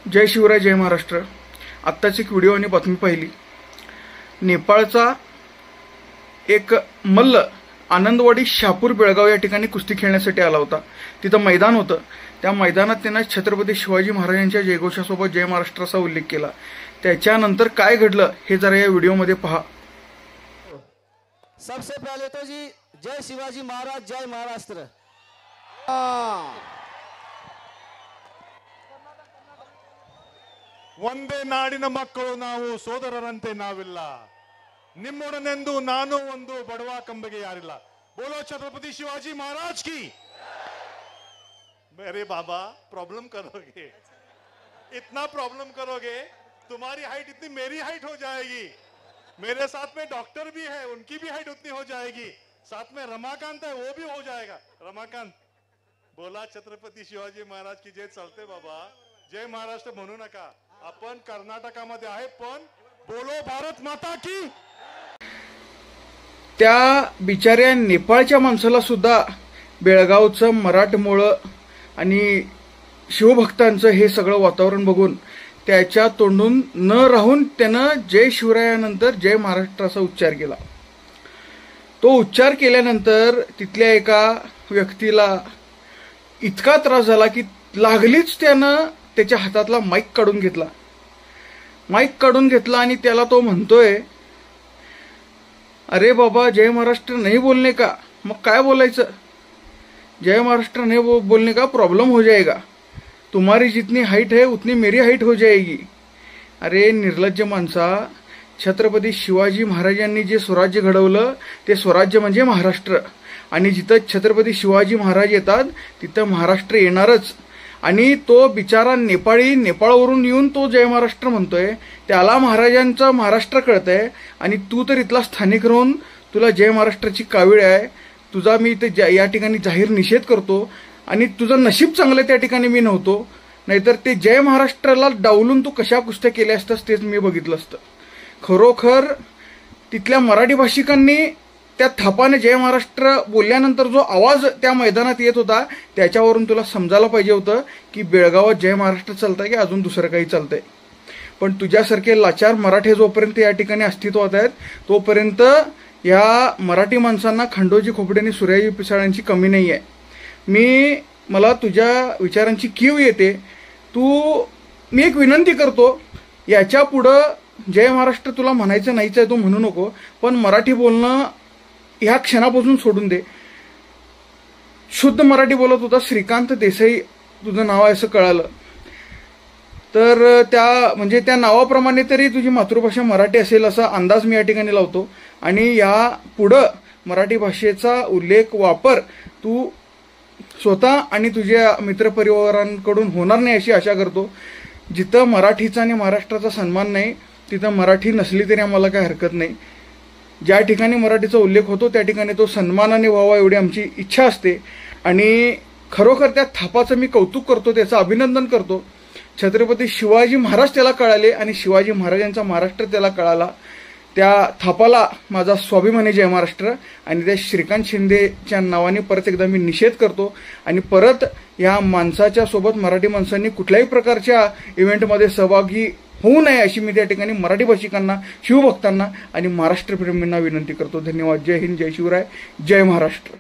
जय शिवराय, जय महाराष्ट्र। आत्ताच एक व्हिडिओ आणि बातमी पाहिली। नेपाळचा एक मल्ल आनंदवाडी शापूर बेळगाव या ठिकाणी कुस्ती खेळण्यासाठी आला होता। तिथं मैदान होतं। त्या मैदानात त्यानं छत्रपती शिवाजी महाराजांच्या जयघोषासोबत जय महाराष्ट्राचा उल्लेख केला। त्याच्यानंतर काय घडलं हे जरा या व्हिडिओमध्ये पहा। सबसे पहले तो जी जय शिवाजी महाराज, जय महाराष्ट्र। ಒಂದೇ ನಾಡಿನ ಮಕ್ಕಳು ನಾವು, ಸೋದರರಂತೆ ನಾವಿಲ್ಲ, ನಿಮ್ಮೊಡನೆಂದು ನಾನು ಒಂದು ಬಡವ ಕಂಬಗೆ ಯಾರಿಲ್ಲ। बोलो छत्रपति शिवाजी महाराज की। मेरे बाबा प्रॉब्लम करोगे, इतना प्रॉब्लम करोगे, तुम्हारी हाइट इतनी मेरी हाइट हो जाएगी। मेरे साथ में डॉक्टर भी है, उनकी भी हाइट उतनी हो जाएगी। साथ में रमाकांत है, वो भी हो जाएगा। रमाकांत बोला छत्रपति शिवाजी महाराज की जय। चलते बाबा, जय महाराष्ट्र म्हणू नका। आपण कर्नाटकामध्ये आहे, पण बोलो भारत माता की। त्या बिचाऱ्या नेपाळच्या माणसाला सुद्धा बेळगावचं मराठमोळं आणि शिवभक्तांचं हे सगळं वातावरण बघून त्याच्या तोंडून न राहून त्यानं जय शिवरायानंतर जय महाराष्ट्राचा उच्चार केला। तो उच्चार केल्यानंतर तिथल्या एका व्यक्तीला इतका त्रास झाला की लागलीच त्यानं त्याच्या हातातला माईक काढून घेतला आणि त्याला तो म्हणतोय, अरे बाबा जय महाराष्ट्र नहीं बोलने का। मग काय बोलायचं? जय महाराष्ट्र नहीं बोलने का प्रॉब्लम हो जाएगा, तुम्हारी जितनी हाइट है उतनी मेरी हाइट हो जाएगी। अरे निर्लज्ज माणसा, छत्रपती शिवाजी महाराजांनी जे स्वराज्य घडवलं ते स्वराज्य म्हणजे महाराष्ट्र, आणि जिथं छत्रपती शिवाजी महाराज येतात तिथं महाराष्ट्र येणारच। आणि तो बिचारा नेपाळवरून येऊन तो जय महाराष्ट्र म्हणतोय, त्याला महाराजांचा महाराष्ट्र कळतंय, आणि तू तर इथला स्थानिक राहून तुला जय महाराष्ट्राची कावीळ आहे। तुझा मी इथे या ठिकाणी जाहीर निषेध करतो, आणि तुझं नशीब चांगलं त्या ठिकाणी मी नव्हतो, नाहीतर ते जय महाराष्ट्राला डावलून तू कशा कुस्त्या केल्या असतास तेच मी बघितलं असतं। खरोखर तिथल्या मराठी भाषिकांनी त्या थापाने जय महाराष्ट्र बोलल्यानंतर जो आवाज त्या मैदानात येत होता त्याच्यावरून तुला समजायला पाहिजे होतं की बेळगावात जय महाराष्ट्र चालतंय की अजून दुसरं काही चालतंय। पण तुझ्यासारखे लाचार मराठे जोपर्यंत या ठिकाणी अस्तित्वात आहेत तोपर्यंत या मराठी माणसांना खंडोजी खोपडेनी सूर्याजी पिसाळांची कमी नाही आहे। मला तुझ्या विचारांची कीव येते। मी एक विनंती करतो, याच्या पुढं जय महाराष्ट्र तुला म्हणायचं नाहीच आहे, तू म्हणू नको, पण मराठी बोलणं ह्या क्षणापासून सोडून दे। शुद्ध मराठी बोलत होता श्रीकांत देसाई तुझं नाव आहे असं कळालं तर त्या नावाप्रमाणे तरी तुझी मातृभाषा मराठी असेल असा अंदाज मी या ठिकाणी लावतो, आणि या पुढं मराठी भाषेचा उल्लेख वापर तू स्वतः आणि तुझ्या मित्रपरिवारांकडून होणार नाही अशी आशा करतो। जिथं मराठीचा आणि महाराष्ट्राचा सन्मान नाही तिथं मराठी नसली तरी आम्हाला काही हरकत नाही। ज्या ठिकाणी मराठीचा उल्लेख होतो त्या ठिकाणी तो सन्मानाने व्हावा एवढी आमची इच्छा असते, आणि खरोखर त्या थापाचं मी कौतुक करतो, त्याचं अभिनंदन करतो। छत्रपती शिवाजी महाराज त्याला कळाले आणि शिवाजी महाराजांचा महाराष्ट्र त्याला कळाला। त्या थापाला माझा स्वाभिमानी जय महाराष्ट्र। आणि त्या श्रीकांत शिंदेच्या नावाने परत एकदा मी निषेध करतो, आणि परत या माणसाच्या सोबत मराठी माणसांनी कुठल्याही प्रकारच्या इव्हेंटमध्ये सहभागी होऊ नये अशी मी त्या ठिकाणी मराठी भाषिकांना, शिवभक्तांना आणि महाराष्ट्रप्रेमींना विनंती करतो। धन्यवाद। जय हिंद, जय शिवराय, जय महाराष्ट्र।